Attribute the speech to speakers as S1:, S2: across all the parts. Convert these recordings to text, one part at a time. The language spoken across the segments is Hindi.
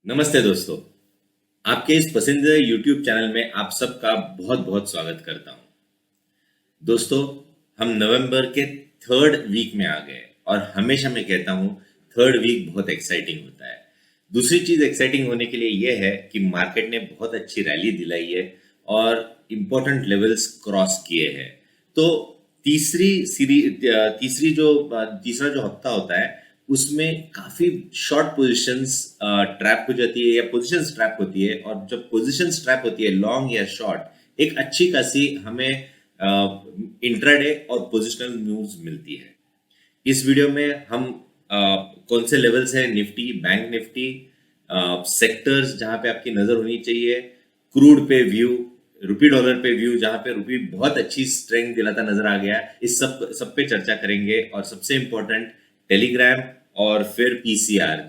S1: नमस्ते दोस्तों। आपके इस पसंदीदा YouTube चैनल में आप सबका बहुत बहुत स्वागत करता हूं। दोस्तों, हम नवंबर के थर्ड वीक में आ गए और हमेशा मैं कहता हूं थर्ड वीक बहुत एक्साइटिंग होता है। दूसरी चीज एक्साइटिंग होने के लिए यह है कि मार्केट ने बहुत अच्छी रैली दिलाई है और इम्पोर्टेंट लेवल्स क्रॉस किए हैं। तो तीसरा जो हफ्ता होता है उसमें काफी शॉर्ट पोजीशंस ट्रैप हो जाती है या पोजीशंस ट्रैप होती है, और जब पोजीशंस ट्रैप होती है लॉन्ग या शॉर्ट, एक अच्छी खासी हमें इंट्राडे और पोजिशनल न्यूज मिलती है। इस वीडियो में हम कौन से लेवल्स है निफ्टी, बैंक निफ्टी, सेक्टर्स जहां पे आपकी नजर होनी चाहिए, क्रूड पे व्यू, रुपी डॉलर पे व्यू जहां पे रुपी बहुत अच्छी स्ट्रेंथ दिलाता नजर आ गया, इस सब पे चर्चा करेंगे। और सबसे इंपॉर्टेंट टेलीग्राम और फिर पीसीआर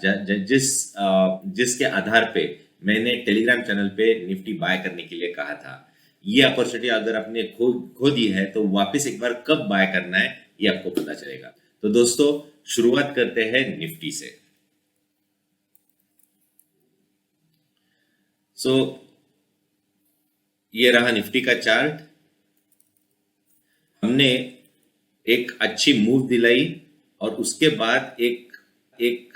S1: जिसके आधार पे मैंने टेलीग्राम चैनल पे निफ्टी बाय करने के लिए कहा था। ये अपॉर्चुनिटी अगर आपने खो दी है तो वापस एक बार कब बाय करना है ये आपको पता चलेगा। तो दोस्तों, शुरुआत करते हैं निफ्टी से। सो ये रहा निफ्टी का चार्ट। हमने एक अच्छी मूव दिलाई और उसके बाद एक एक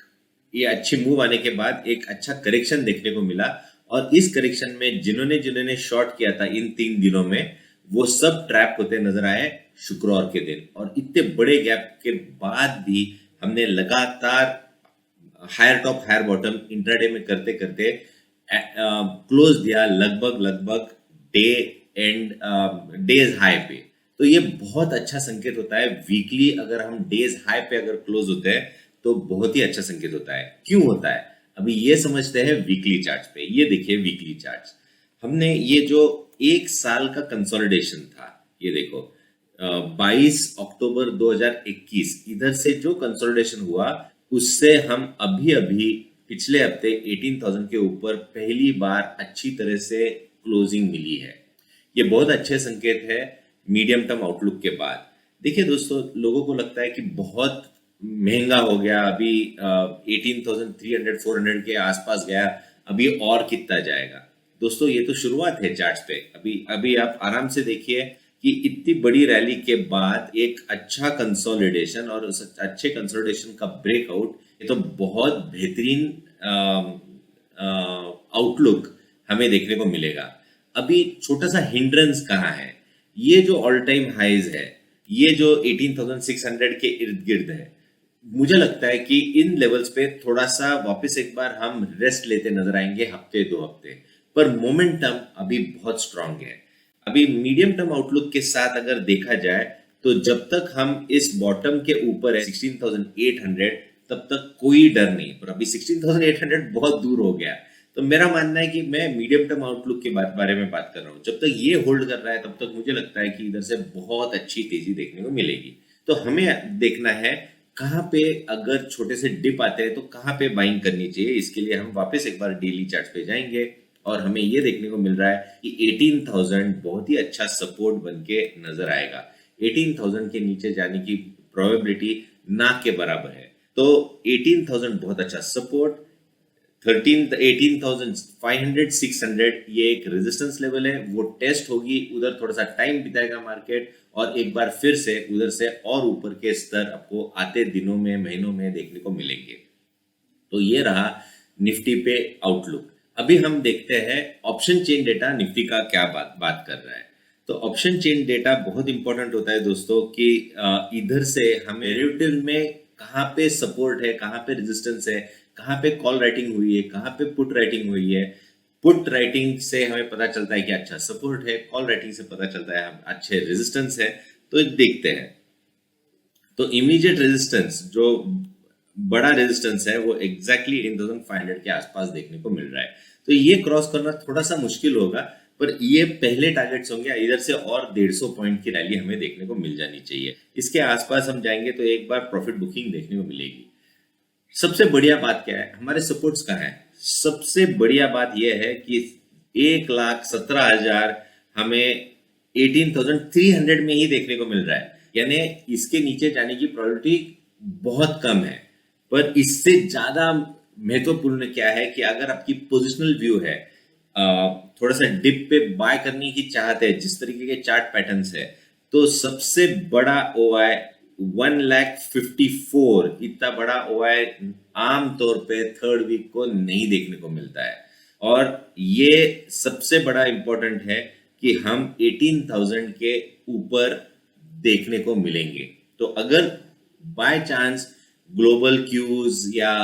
S1: ये अच्छी मूव आने के बाद एक अच्छा करेक्शन देखने को मिला। और इस करेक्शन में जिन्होंने जिन्होंने शॉर्ट किया था इन 3 दिनों में, वो सब ट्रैप होते नजर आए शुक्रवार के दिन। और इतने बड़े गैप के बाद भी हमने लगातार higher top higher bottom intraday में करते करते क्लोज दिया लगभग लगभग डे एंड डेज हाई पे। तो ये बहुत अच्छा संकेत होता है। वीकली अगर हम डेज हाई पे अगर क्लोज होते हैं तो बहुत ही अच्छा संकेत होता है। क्यों होता है अभी ये समझते हैं वीकली चार्ट्स पे। ये देखिए वीकली चार्ट्स। हमने ये जो एक साल का कंसोलिडेशन था, ये देखो 22 अक्टूबर 2021 इधर से जो कंसोलिडेशन हुआ उससे हम अभी अभी पिछले हफ्ते 18,000 के ऊपर पहली बार अच्छी तरह से क्लोजिंग मिली है। ये बहुत अच्छे संकेत है मीडियम टर्म आउटलुक के बाद। देखिए दोस्तों, लोगों को लगता है कि बहुत महंगा हो गया, अभी 18,300 400 के आसपास गया, अभी और कितना जाएगा। दोस्तों, ये तो शुरुआत है चार्ट्स पे। अभी अभी आप आराम से देखिए कि इतनी बड़ी रैली के बाद एक अच्छा कंसोलिडेशन और उस अच्छे कंसोलिडेशन का ब्रेकआउट, ये तो बहुत बेहतरीन आउटलुक हमें देखने को मिलेगा। अभी छोटा सा हिंड्रेंस कहाँ है, ये जो ऑल टाइम हाइज है, ये जो 18,600 के इर्द गिर्द है, मुझे लगता है कि इन लेवल्स पे थोड़ा सा वापस एक बार हम रेस्ट लेते नजर आएंगे हफ्ते 2 हफ्ते। पर मोमेंटम अभी बहुत स्ट्रांग है। अभी मीडियम टर्म आउटलुक के साथ अगर देखा जाए तो जब तक हम इस बॉटम के ऊपर है 16,800, तब तक कोई डर नहीं। पर अभी 16,800 बहुत दूर हो गया। तो मेरा मानना है कि मैं मीडियम टर्म आउटलुक के बारे में बात कर रहा हूँ। जब तक ये होल्ड कर रहा है तब तक मुझे लगता है कि इधर से बहुत अच्छी तेजी देखने को मिलेगी। तो हमें देखना है कहाँ पे अगर छोटे से डिप आते हैं तो कहाँ पे बाइंग करनी चाहिए। इसके लिए हम वापस एक बार डेली चार्ट पे जाएंगे और हमें ये देखने को मिल रहा है कि 18,000 बहुत ही अच्छा सपोर्ट बन के नजर आएगा। 18,000 के नीचे जाने की प्रोबेबिलिटी ना के बराबर है। तो 18,000 बहुत अच्छा सपोर्ट, 18,500 600 ये एक रेजिस्टेंस लेवल है, वो टेस्ट होगी। उधर थोड़ा सा टाइम बिताएगा मार्केट और एक बार फिर से उधर से और ऊपर के स्तर आपको आते दिनों में महीनों में देखने को मिलेंगे। तो ये रहा निफ्टी पे आउटलुक। अभी हम देखते हैं ऑप्शन चेन डेटा निफ्टी का क्या बात कर रहा है। तो ऑप्शन चेन डेटा बहुत इंपॉर्टेंट होता है दोस्तों कि इधर से हमें डेरिवेटिव में कहाँ पे सपोर्ट है, कहाँ पे रेजिस्टेंस है, कहाँ पे कॉल राइटिंग हुई है, कहाँ पे पुट राइटिंग हुई है। पुट राइटिंग से हमें पता चलता है कि अच्छा सपोर्ट है, कॉल राइटिंग से पता चलता है हम अच्छे रेजिस्टेंस है। तो देखते हैं। तो इमीडिएट रेजिस्टेंस जो बड़ा रेजिस्टेंस है वो एग्जैक्टली 18,500 के आसपास देखने को मिल रहा है। तो ये क्रॉस करना थोड़ा सा मुश्किल होगा, पर ये पहले टारगेट्स होंगे। इधर से और 150 पॉइंट की रैली हमें देखने को मिल जानी चाहिए। इसके आसपास हम जाएंगे तो एक बार प्रॉफिट बुकिंग देखने को मिलेगी। सबसे बढ़िया बात क्या है, हमारे सपोर्ट्स कहाँ है। सबसे बढ़िया बात यह है कि 1,17,000 हमें 18,300 में ही देखने को मिल रहा है। यानी इसके नीचे जाने की प्रोबेबिलिटी बहुत कम है। पर इससे ज्यादा महत्वपूर्ण क्या है कि अगर आपकी पोजिशनल व्यू है, थोड़ा सा डिप पे बाय करने की चाहत है, जिस तरीके के चार्ट पैटर्न्स है, तो सबसे बड़ा ओआई 1,54,000, इतना बड़ा ओआई आमतौर पे थर्ड वीक को नहीं देखने को मिलता है। और ये सबसे बड़ा इंपॉर्टेंट है कि हम 18,000 के ऊपर देखने को मिलेंगे। तो अगर बाय चांस ग्लोबल क्यूज या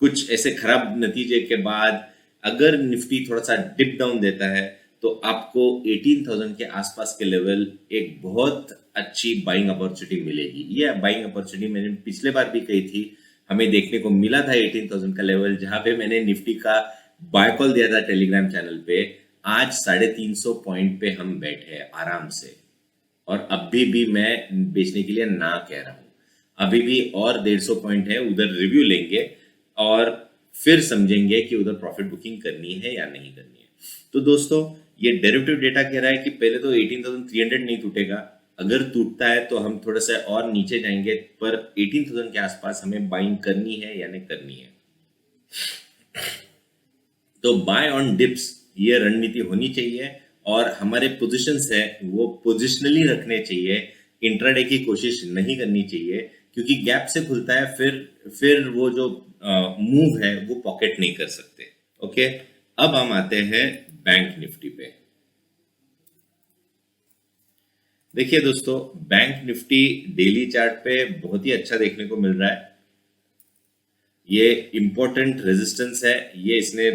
S1: कुछ ऐसे खराब नतीजे के बाद अगर निफ्टी थोड़ा सा डिप डाउन देता है, तो आपको 18,000 के आसपास के लेवल एक बहुत अच्छी बाइंग अपॉर्चुनिटी मिलेगी। ये बाइंग अपॉर्चुनिटी मैंने पिछले बार भी कही थी, हमें देखने को मिला था 18,000 का लेवल, जहां पे मैंने निफ्टी का बाय कॉल दिया था टेलीग्राम चैनल पे। आज 350 पॉइंट पे हम बैठे हैं आराम से, और अभी भी मैं बेचने के लिए ना कह रहा हूं। अभी भी और 150 पॉइंट है, उधर रिव्यू लेंगे और फिर समझेंगे कि उधर प्रॉफिट बुकिंग करनी है या नहीं करनी है। तो दोस्तों, ये डेरिवेटिव डेटा कह रहा है कि पहले तो 18,300 नहीं टूटेगा, अगर टूटता है तो हम थोड़ा सा और नीचे जाएंगे, पर 18,000 के आसपास हमें बाइंग करनी है या नहीं करनी है। तो बाय ऑन डिप्स ये रणनीति होनी चाहिए, और हमारे पोजीशंस है वो पोजिशनली रखने चाहिए, इंट्राडे की कोशिश नहीं करनी चाहिए, क्योंकि गैप से खुलता है, फिर वो जो मूव है वो पॉकेट नहीं कर सकते। ओके, अब हम आते हैं बैंक निफ्टी पे। देखिए दोस्तों, बैंक निफ्टी डेली चार्ट पे बहुत ही अच्छा देखने को मिल रहा है। ये इंपॉर्टेंट रेजिस्टेंस है, ये इसने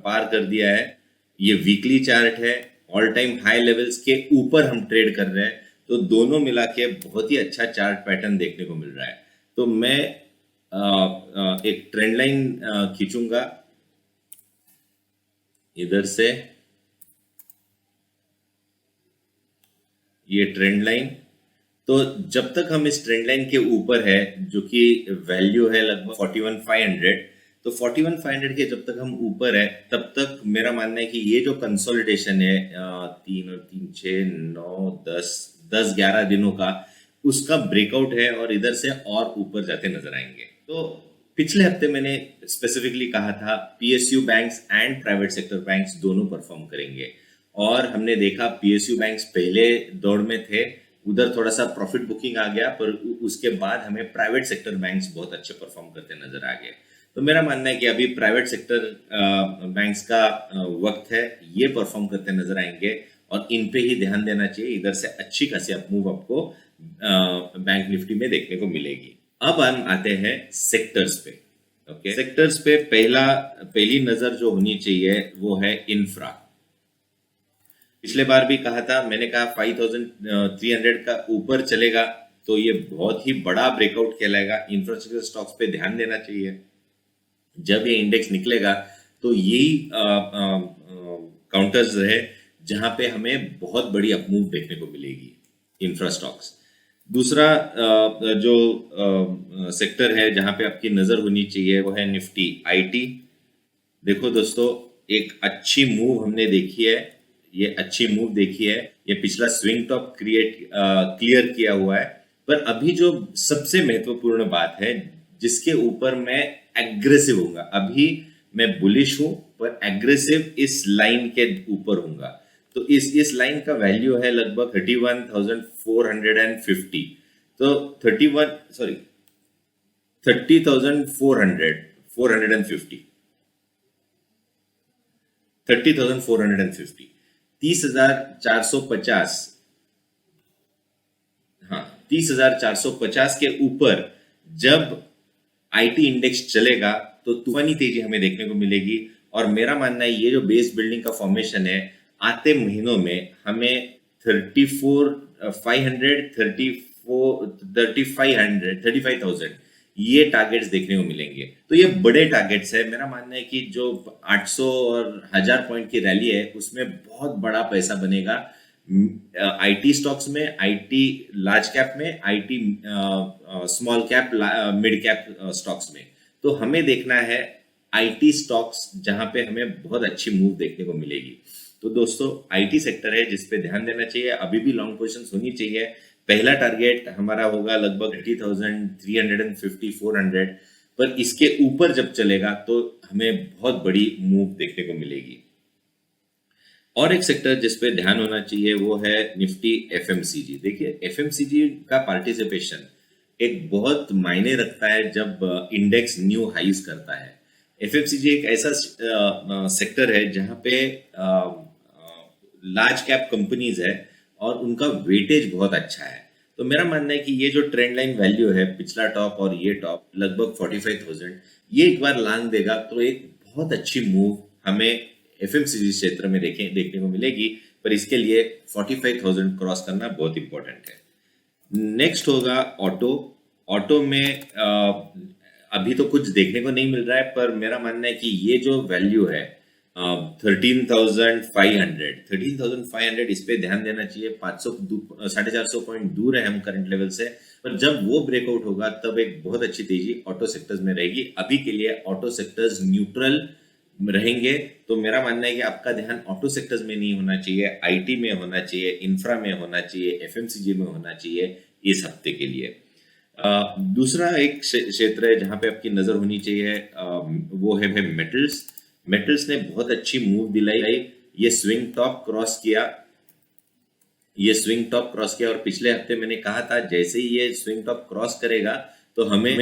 S1: पार कर दिया है। ये वीकली चार्ट है, ऑल टाइम हाई लेवल्स के ऊपर हम ट्रेड कर रहे हैं, तो दोनों मिला के बहुत ही अच्छा चार्ट पैटर्न देखने को मिल रहा है। तो मैं एक ट्रेंड लाइन खींचूंगा इधर से, ये ट्रेंड लाइन। तो जब तक हम इस ट्रेंड लाइन के ऊपर है, जो कि वैल्यू है लगभग 41,500, तो 41,500 के जब तक हम ऊपर है, तब तक मेरा मानना है कि ये जो कंसोलिडेशन है 3 और 3 6 9 10 11 दिनों का, उसका ब्रेकआउट है, और इधर से और ऊपर जाते नजर आएंगे। तो पिछले हफ्ते मैंने स्पेसिफिकली कहा था PSU banks and private sector banks दोनों परफॉर्म करेंगे, और हमने देखा पीएसयू बैंक्स पहले दौड़ में थे, उधर थोड़ा सा प्रॉफिट बुकिंग आ गया, पर उसके बाद हमें प्राइवेट सेक्टर बैंक्स बहुत अच्छे परफॉर्म करते नजर आ गए। तो मेरा मानना है कि अभी प्राइवेट सेक्टर बैंक्स का वक्त है, ये परफॉर्म करते नजर आएंगे, और इन पे ही ध्यान देना चाहिए। इधर से अच्छी खासी अपमूव आपको बैंक निफ्टी में देखने को मिलेगी। अब हम आते हैं सेक्टर्स पे। ओके, सेक्टर्स पे पहली नजर जो होनी चाहिए वो है इंफ्रा। पिछले बार भी कहा था, मैंने कहा 5,300 का ऊपर चलेगा तो ये बहुत ही बड़ा ब्रेकआउट कहलाएगा। इंफ्रास्ट्रक्चर स्टॉक्स पे ध्यान देना चाहिए। जब ये इंडेक्स निकलेगा तो यही काउंटर्स रहे जहां पे हमें बहुत बड़ी अपमूव देखने को मिलेगी, इंफ्रा स्टॉक्स। दूसरा जो सेक्टर है जहां पे आपकी नजर होनी चाहिए वो है निफ्टी आईटी। देखो दोस्तों, एक अच्छी मूव हमने देखी है, ये अच्छी मूव देखी है, ये पिछला स्विंग टॉप क्लियर किया हुआ है। पर अभी जो सबसे महत्वपूर्ण बात है जिसके ऊपर मैं एग्रेसिव होऊंगा, अभी मैं बुलिश हूं पर एग्रेसिव इस लाइन के ऊपर होऊंगा। तो इस लाइन का वैल्यू है लगभग 31,450। तो 30,450 30,450 30,450, हाँ 30,450 के ऊपर जब आईटी इंडेक्स चलेगा तो तूफानी तेजी हमें देखने को मिलेगी। और मेरा मानना है ये जो बेस बिल्डिंग का फॉर्मेशन है, आते महीनों में हमें 35,000 ये टारगेट्स देखने को मिलेंगे। तो ये बड़े टारगेट्स है। मेरा मानना है कि जो 800 और 1000 पॉइंट की रैली है उसमें बहुत बड़ा पैसा बनेगा आईटी स्टॉक्स में, आईटी लार्ज कैप में, IT small cap, mid cap stocks में। तो हमें देखना है आईटी स्टॉक्स जहां पे हमें बहुत अच्छी मूव देखने को मिलेगी। तो दोस्तों, आईटी सेक्टर है जिस पे ध्यान देना चाहिए। अभी भी लॉन्ग पोजीशंस होनी चाहिए। पहला टारगेट हमारा होगा लगभग 30,350 400, पर इसके ऊपर जब चलेगा तो हमें बहुत बड़ी मूव देखने को मिलेगी। और एक सेक्टर जिस पे ध्यान होना चाहिए वो है निफ्टी एफएमसीजी। देखिए एफएमसीजी का पार्टिसिपेशन एक बहुत मायने रखता है जब इंडेक्स न्यू हाईज करता है। एफएमसीजी एक ऐसा सेक्टर है जहाँ पे लार्ज कैप कंपनीज है और उनका वेटेज बहुत अच्छा है। तो मेरा मानना है कि ये जो ट्रेंड लाइन वैल्यू है, पिछला टॉप और ये टॉप लगभग 45,000, ये एक बार लांग देगा तो एक बहुत अच्छी मूव हमें एफएमसीजी क्षेत्र में देखने को मिलेगी। पर इसके लिए 45,000 क्रॉस करना बहुत इंपॉर्टेंट है। नेक्स्ट होगा ऑटो। ऑटो में अभी तो कुछ देखने को नहीं मिल रहा है, पर मेरा मानना है कि ये जो वैल्यू है 13,500 इस पे ध्यान देना चाहिए। 500 450 पॉइंट दूर है हम करंट लेवल से, पर जब वो ब्रेकआउट होगा तब एक बहुत अच्छी तेजी ऑटो सेक्टर्स में रहेगी। अभी के लिए ऑटो सेक्टर्स न्यूट्रल रहेंगे। तो मेरा मानना है कि आपका ध्यान ऑटो सेक्टर्स में नहीं होना चाहिए, आईटी में होना चाहिए, इंफ्रा में होना चाहिए, एफएमसीजी में होना चाहिए इस हफ्ते के लिए। दूसरा एक क्षेत्र है जहां पे आपकी नजर होनी चाहिए, वो है मेटल्स। मेटल्स ने बहुत अच्छी मूव दिलाई। ये स्विंग टॉप क्रॉस किया और पिछले हफ्ते मैंने कहा था जैसे ही ये स्विंग टॉप क्रॉस करेगा तो हमें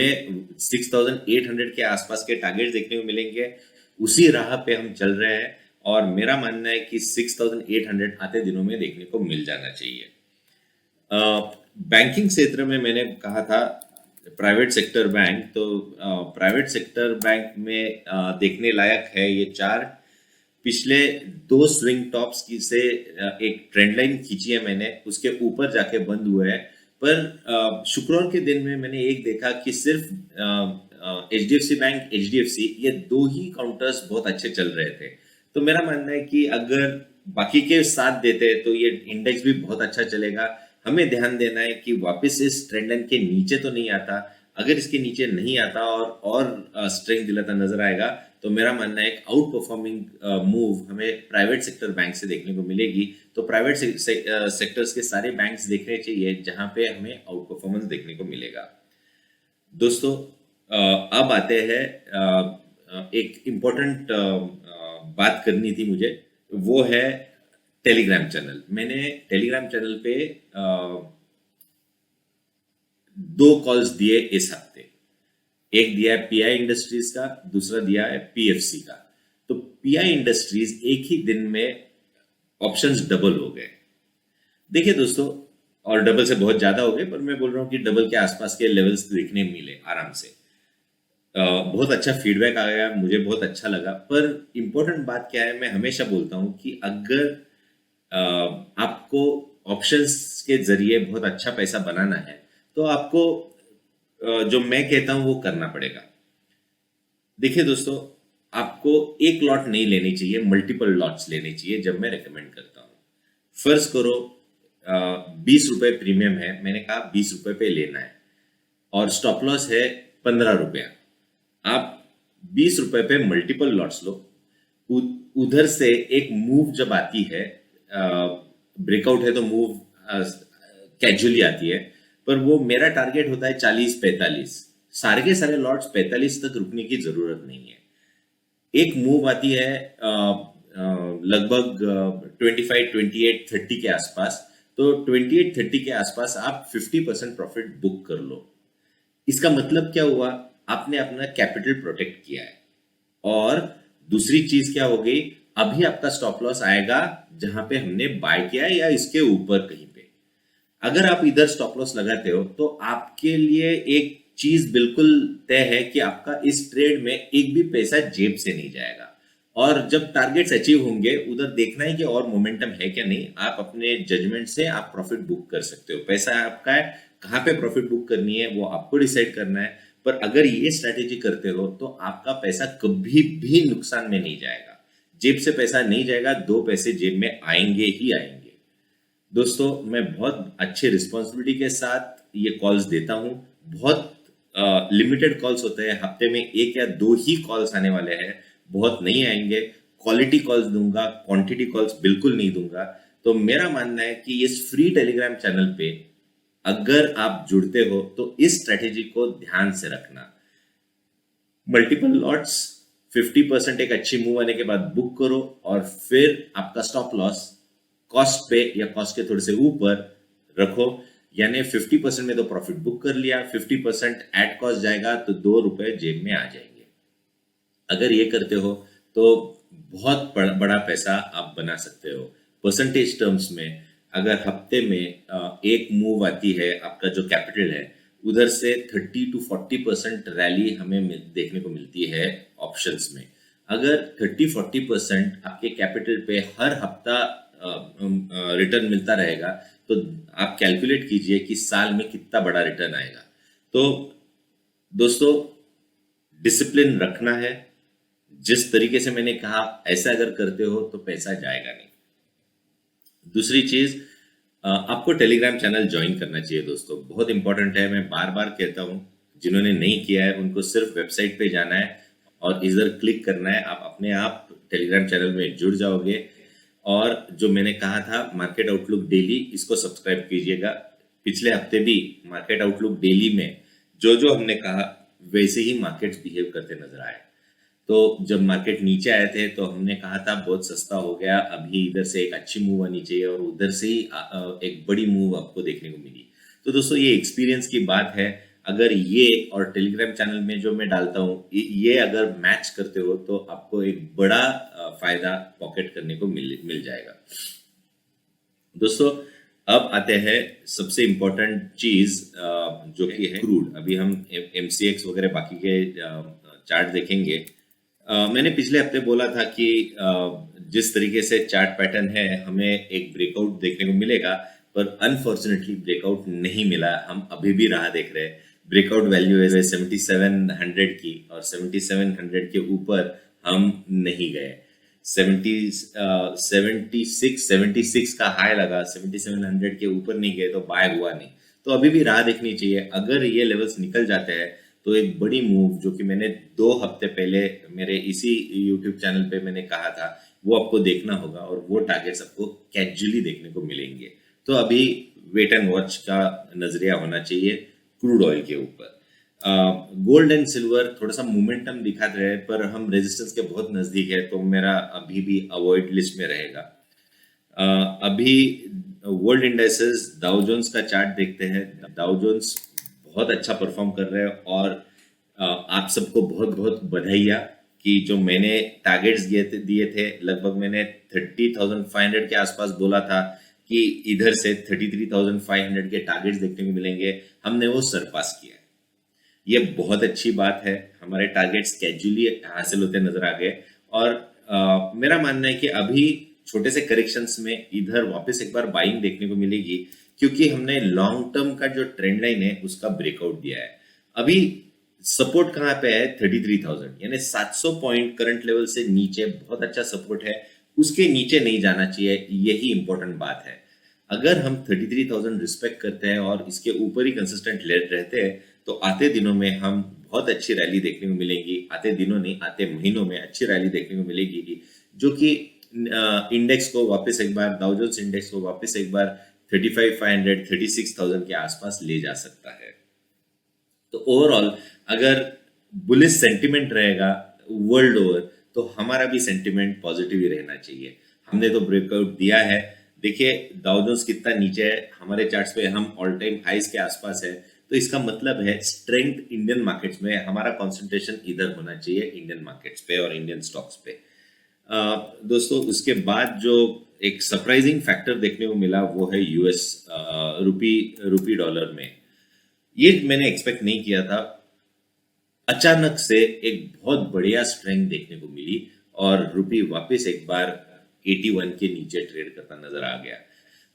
S1: 6,800 के आसपास के टारगेट देखने को मिलेंगे। उसी राह पे हम चल रहे हैं और मेरा मानना है कि 6,800 आते दिनों में देखने को मिल जाना चाहिए। बैंकिंग क्षेत्र में मैंने कहा था प्राइवेट सेक्टर बैंक, तो प्राइवेट सेक्टर बैंक में देखने लायक है ये चार्ट। पिछले 2 स्विंग टॉप्स की से एक ट्रेंड लाइन खींची है मैंने, उसके ऊपर जाके बंद हुए है। पर शुक्रवार के दिन में मैंने एक देखा कि सिर्फ एचडीएफसी बैंक, एचडीएफसी, ये 2 ही काउंटर्स बहुत अच्छे चल रहे थे। तो मेरा मानना है कि अगर बाकी के साथ देते तो ये इंडेक्स भी बहुत अच्छा चलेगा। हमें ध्यान देना है कि वापस इस ट्रेंड लाइन के नीचे तो नहीं आता। अगर इसके नीचे नहीं आता और स्ट्रेंथ दिलाता नजर आएगा तो मेरा मानना है एक आउट परफॉर्मिंग मूव हमें प्राइवेट सेक्टर बैंक से देखने को मिलेगी। तो प्राइवेट सेक्टर्स के सारे बैंक्स देखने चाहिए जहां पे हमें आउट परफॉर्मेंस देखने को मिलेगा। दोस्तों अब आते हैं, एक इम्पोर्टेंट बात करनी थी मुझे, वो है टेलीग्राम चैनल। मैंने टेलीग्राम चैनल पे 2 कॉल्स दिए इस हफ्ते। एक दिया है पीआई इंडस्ट्रीज का, दूसरा दिया है पीएफसी का। तो पीआई इंडस्ट्रीज एक ही दिन में ऑप्शंस डबल हो गए। देखिए दोस्तों, और डबल से बहुत ज्यादा हो गए, पर मैं बोल रहा हूँ कि डबल के आसपास के लेवल्स देखने मिले आराम से। बहुत अच्छा फीडबैक आया, मुझे बहुत अच्छा लगा। पर इंपॉर्टेंट बात क्या है, मैं हमेशा बोलता हूँ कि अगर आपको ऑप्शंस के जरिए बहुत अच्छा पैसा बनाना है तो आपको जो मैं कहता हूँ वो करना पड़ेगा। देखिए दोस्तों, आपको एक लॉट नहीं लेनी चाहिए, मल्टीपल लॉट्स लेने चाहिए जब मैं रेकमेंड करता हूँ। फर्ज करो 20 रुपए प्रीमियम है, मैंने कहा 20 रुपए पे लेना है और स्टॉप लॉस है 15 रुपया। आप 20 रुपए पे मल्टीपल लॉट्स लो। उधर से एक मूव जब आती है, ब्रेकआउट है तो मूव कैजुअली आती है, पर वो मेरा टारगेट होता है 40-45। सारे के सारे लॉट्स 45 तक रुकने की जरूरत नहीं है। एक मूव आती है लगभग 25, 28, 30 के आसपास, तो 28, 30 के आसपास आप 50% प्रॉफिट बुक कर लो। इसका मतलब क्या हुआ, आपने अपना कैपिटल प्रोटेक्ट किया है। और दूसरी चीज क्या हो गई, अभी आपका स्टॉप लॉस आएगा जहां पे हमने बाय किया है या इसके ऊपर कहीं पे। अगर आप इधर स्टॉप लॉस लगाते हो तो आपके लिए एक चीज बिल्कुल तय है कि आपका इस ट्रेड में एक भी पैसा जेब से नहीं जाएगा। और जब टारगेट्स अचीव होंगे उधर देखना है कि और मोमेंटम है क्या नहीं। आप अपने जजमेंट से आप प्रॉफिट बुक कर सकते हो। पैसा आपका है, कहाँ पे प्रॉफिट बुक करनी है वो आपको डिसाइड करना है। पर अगर ये स्ट्रैटेजी करते हो तो आपका पैसा कभी भी नुकसान में नहीं जाएगा। जेब से पैसा नहीं जाएगा, 2 पैसे जेब में आएंगे ही आएंगे। दोस्तों, मैं बहुत अच्छे रिस्पॉन्सिबिलिटी के साथ ये कॉल्स देता हूँ। बहुत लिमिटेड कॉल्स होते हैं, हफ्ते में 1 या 2 ही कॉल्स आने वाले हैं, बहुत नहीं आएंगे। क्वालिटी कॉल्स दूंगा, क्वांटिटी कॉल्स बिल्कुल नहीं दूंगा। तो मेरा मानना है कि इस फ्री टेलीग्राम चैनल पे अगर आप जुड़ते हो तो इस स्ट्रेटेजी को ध्यान से रखना। मल्टीपल लॉट्स 50% एक अच्छी मूव आने के बाद बुक करो और फिर आपका स्टॉप लॉस कॉस्ट पे या कॉस्ट के थोड़े से ऊपर रखो। यानी 50% में तो प्रॉफिट बुक कर लिया, 50% एट कॉस्ट जाएगा तो ₹2 जेब में आ जाएंगे। अगर ये करते हो तो बहुत बड़ा पैसा आप बना सकते हो। परसेंटेज टर्म्स में अगर हफ्ते में एक मूव आती है, आपका जो कैपिटल है उधर से 30 to 40% रैली हमें देखने को मिलती है ऑप्शंस में। अगर 30-40% आपके कैपिटल पे हर हफ्ता रिटर्न मिलता रहेगा तो आप कैलकुलेट कीजिए कि साल में कितना बड़ा रिटर्न आएगा। तो दोस्तों, डिसिप्लिन रखना है। जिस तरीके से मैंने कहा ऐसा अगर करते हो तो पैसा जाएगा नहीं। दूसरी चीज, आपको टेलीग्राम चैनल ज्वाइन करना चाहिए दोस्तों, बहुत इंपॉर्टेंट है। मैं बार बार कहता हूँ, जिन्होंने नहीं किया है उनको सिर्फ वेबसाइट पे जाना है और इधर क्लिक करना है, आप अपने आप टेलीग्राम चैनल में जुड़ जाओगे। और जो मैंने कहा था मार्केट आउटलुक डेली, इसको सब्सक्राइब कीजिएगा। पिछले हफ्ते भी मार्केट आउटलुक डेली में जो जो हमने कहा वैसे ही मार्केट्स बिहेव करते नजर आए। तो जब मार्केट नीचे आए थे तो हमने कहा था बहुत सस्ता हो गया, अभी इधर से एक अच्छी मूव आनी चाहिए, और उधर से ही एक बड़ी मूव आपको देखने को मिली। तो दोस्तों, ये एक्सपीरियंस की बात है। अगर ये और टेलीग्राम चैनल में जो मैं डालता हूँ ये अगर मैच करते हो तो आपको एक बड़ा फायदा पॉकेट करने को मिल जाएगा। दोस्तों, अब आते हैं सबसे इम्पोर्टेंट चीज जो कि है क्रूड। अभी हम MCX वगैरह बाकी के चार्ट देखेंगे। मैंने पिछले हफ्ते बोला था कि जिस तरीके से चार्ट पैटर्न है हमें एक ब्रेकआउट देखने को मिलेगा, पर अनफॉर्चुनेटली ब्रेकआउट नहीं मिला। हम अभी भी राह देख रहे हैं। ब्रेकआउट वैल्यू है 7700 की, और 7700 के ऊपर हम नहीं गए। 76 का हाई लगा, 7700 के ऊपर नहीं गए तो बाय हुआ नहीं। तो अभी भी राह देखनी चाहिए। अगर ये लेवल्स निकल जाते हैं तो एक बड़ी मूव, जो कि मैंने 2 हफ्ते पहले मेरे इसी YouTube चैनल पे मैंने कहा था, वो आपको देखना होगा और वो टारगेट्स आपको कैजुअली देखने को मिलेंगे। तो अभी वेट एंड वॉच का नजरिया होना चाहिए क्रूड ऑयल के ऊपर। गोल्ड एंड सिल्वर थोड़ा सा मोमेंटम दिखा रहे हैं, पर हम रेजिस्टेंस के बहुत नजदीक है, तो मेरा अभी भी अवॉइड लिस्ट में रहेगा। अभी वर्ल्ड इंडेक्सेस, डाउ जोन्स का चार्ट देखते हैं। डाउ जोन्स बहुत अच्छा परफॉर्म कर रहे हैं, और आप सबको बहुत बहुत बधाइयाँ कि जो मैंने टारगेट्स दिए थे लगभग मैंने 30,500 के आसपास बोला था कि इधर से 33,500 के टारगेट्स देखने को मिलेंगे, हमने वो सरपास किया। ये बहुत अच्छी बात है। हमारे टारगेट्स कैजुअली हासिल होते नजर आ गए। और मेरा मानना है कि अभी छोटे से करेक्शंस में इधर वापस एक बार बाइंग देखने को मिलेगी, क्योंकि हमने लॉन्ग टर्म का जो ट्रेंड लाइन है उसका ब्रेकआउट दिया है। अभी सपोर्ट कहाँ पे है? 33,000, यानी 700 पॉइंट करंट लेवल से नीचे बहुत अच्छा सपोर्ट है। उसके नीचे नहीं जाना चाहिए, यही इंपॉर्टेंट बात है। अगर हम 33,000 रिस्पेक्ट करते हैं और इसके ऊपर ही कंसिस्टेंट रहते हैं तो आते दिनों में हम बहुत अच्छी रैली देखने को मिलेगी। आते दिनों नहीं, आते महीनों में अच्छी रैली देखने को मिलेगी, जो कि इंडेक्स को वापस एक बार, डाउ जोन्स इंडेक्स को वापस एक बार 35,500 36,000 के आसपास ले जा सकता है। तो ओवरऑल अगर बुलिश सेंटिमेंट रहेगा वर्ल्ड ओवर तो हमारा भी सेंटिमेंट पॉजिटिव ही रहना चाहिए। हमने तो ब्रेकआउट दिया है। देखिए डाउ जोन्स कितना नीचे है, हमारे चार्ट्स पे हम ऑल टाइम हाइज के आसपास है, तो इसका मतलब है स्ट्रेंथ इंडियन मार्केट्स में। हमारा कंसंट्रेशन इधर होना चाहिए, इंडियन मार्केट्स पे और इंडियन स्टॉक्स पे। दोस्तों, उसके बाद जो एक सरप्राइजिंग फैक्टर देखने को मिला वो है यूएस रूपी डॉलर में। ये मैंने एक्सपेक्ट नहीं किया था। अचानक से एक बहुत बढ़िया स्ट्रेंथ देखने को मिली और रुपी वापस एक बार 81 के नीचे ट्रेड करता नजर आ गया।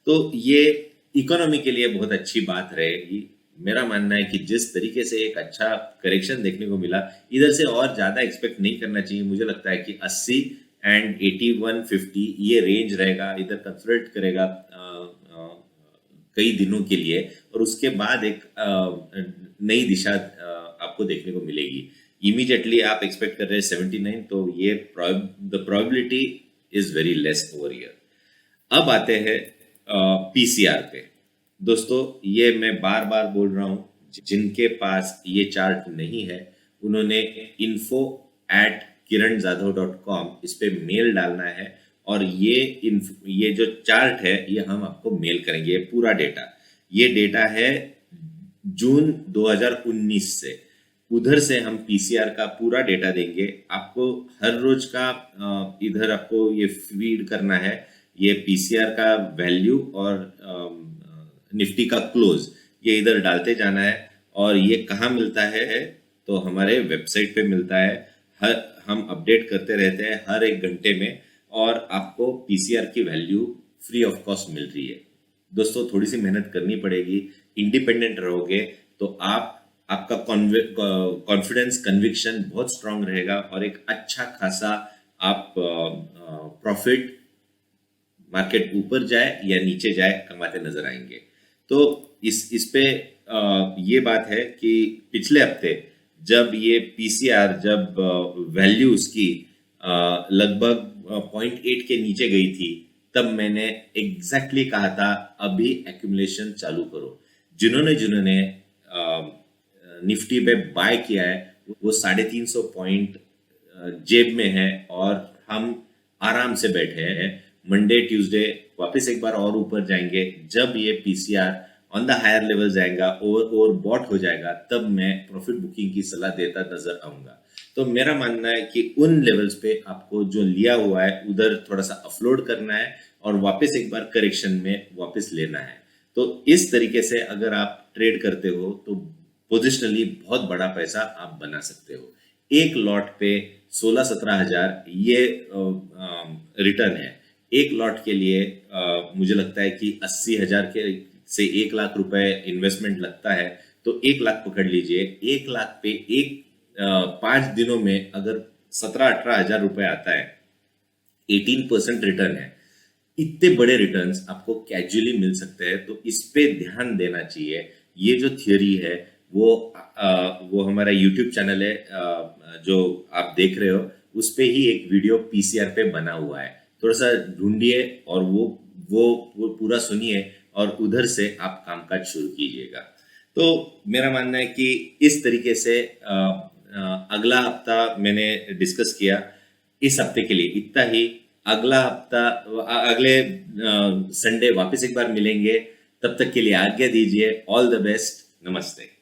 S1: तो ये इकोनॉमी के लिए बहुत अच्छी बात रहेगी। मेरा मानना है कि जिस तरीके से एक अच्छा करेक्शन देखने को मिला, इधर से और ज्यादा एक्सपेक्ट नहीं करना चाहिए। मुझे लगता है कि 80 एंड 8150 ये रेंज रहेगा, इधर कंसोलिडेट करेगा कई दिनों के लिए, और उसके बाद एक नई दिशा आपको देखने को मिलेगी। इमीडिएटली आप एक्सपेक्ट कर रहे हैं 79, तो ये the probability is very less over year. अब आते हैं पीसीआर पे। दोस्तों, ये मैं बार बार बोल रहा हूं, जिनके पास ये चार्ट नहीं है उन्होंने info@kiranjadhav.com इस पे मेल डालना है और ये जो चार्ट है ये हम आपको मेल करेंगे। ये डेटा है जून 2019 से। उधर से हम पीसीआर का पूरा डेटा देंगे आपको। हर रोज का इधर आपको ये फीड करना है, ये पीसीआर का वैल्यू और निफ्टी का क्लोज, ये इधर डालते जाना है। और ये कहाँ मिलता है? तो हमारे वेबसाइट पे मिलता है। हम अपडेट करते रहते हैं हर एक घंटे में, और आपको पीसीआर की वैल्यू फ्री ऑफ कॉस्ट मिल रही है। दोस्तों, थोड़ी सी मेहनत करनी पड़ेगी। इंडिपेंडेंट रहोगे तो आपका कॉन्फिडेंस, कन्विक्शन बहुत स्ट्रांग रहेगा और एक अच्छा खासा आप प्रॉफिट, मार्केट ऊपर जाए या नीचे जाए, कमाते नजर आएंगे। तो इस पे ये बात है कि पिछले हफ्ते जब ये पीसीआर, जब वैल्यू उसकी लगभग 0.8 के नीचे गई थी, तब मैंने एग्जैक्टली कहा था अभी एक्यूमुलेशन चालू करो। जिन्होंने निफ्टी पे बाय किया है वो 350 पॉइंट जेब में है और हम आराम से बैठे हैं। मंडे ट्यूसडे वापस एक बार और ऊपर जाएंगे। जब ये PCR on the higher level जाएगा और बॉट हो जाएगा, तब मैं प्रॉफिट बुकिंग की सलाह देता नजर आऊंगा। तो मेरा मानना है कि उन लेवल्स पे आपको जो लिया हुआ है उधर थोड़ा सा अपलोड करना है और वापस एक बार करेक्शन में वापस लेना है। तो इस तरीके से अगर आप ट्रेड करते हो तो पोजिशनली बहुत बड़ा पैसा आप बना सकते हो। एक लॉट पे 16-17 हजार ये रिटर्न है। एक लॉट के लिए मुझे लगता है कि 80 हजार के से 1 लाख रुपए इन्वेस्टमेंट लगता है। तो 1 लाख पकड़ लीजिए। 1 लाख पे 5 दिनों में अगर 17-18 हजार रुपए आता है, 18% रिटर्न है। इतने बड़े रिटर्न्स आपको कैजुअली मिल सकते हैं, तो इस पे ध्यान देना चाहिए। ये जो थियोरी है वो हमारा यूट्यूब चैनल है जो आप देख रहे हो, उस पे ही एक वीडियो पीसीआर पे बना हुआ है। थोड़ा सा ढूंढिए और वो पूरा सुनिए और उधर से आप कामकाज शुरू कीजिएगा। तो मेरा मानना है कि इस तरीके से अगला हफ्ता मैंने डिस्कस किया। इस हफ्ते के लिए इतना ही। अगला हफ्ता, अगले संडे वापस एक बार मिलेंगे। तब तक के लिए आज्ञा दीजिए। All the best. नमस्ते।